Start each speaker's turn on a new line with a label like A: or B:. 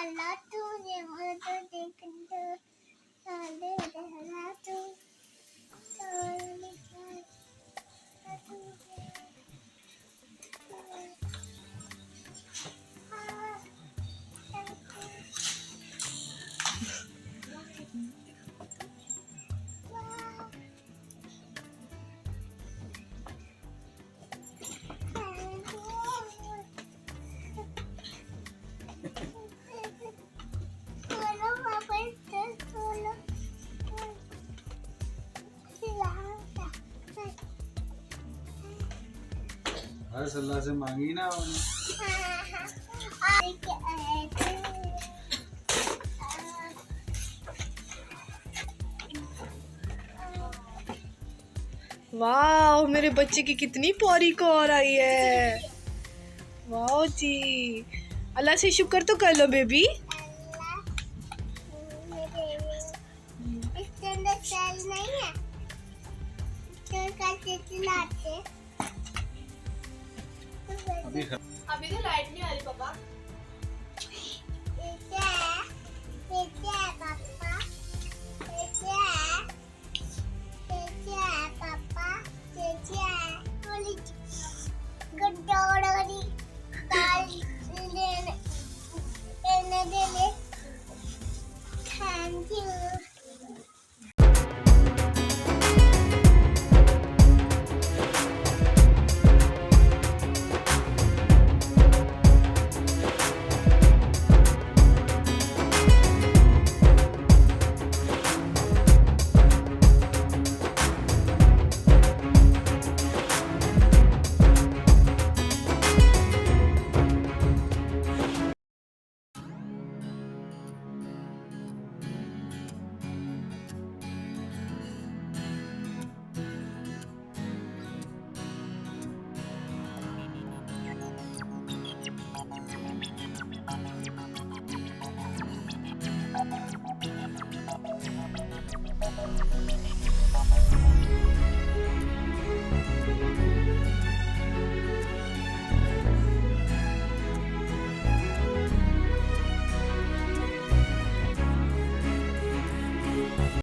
A: अल्लाह तुझे मुझे देख दो साले रहना तू
B: हर अल्लाह से मांगी ना
C: वाह, मेरे बच्चे की कितनी प्यारी कार आई है। वाह जी, अल्लाह से शुक्र तो कर लो बेबी।
A: इसके अंदर सेल नहीं है तो कैसे चलाते?
C: अभी तो लाइट नहीं आ रही पापा।
A: ये क्या है? ये क्या है पापा? ये क्या है? ये क्या है पापा? ये क्या है? बोली गड्ढोड़ी दाल लेने देने थैंक यू।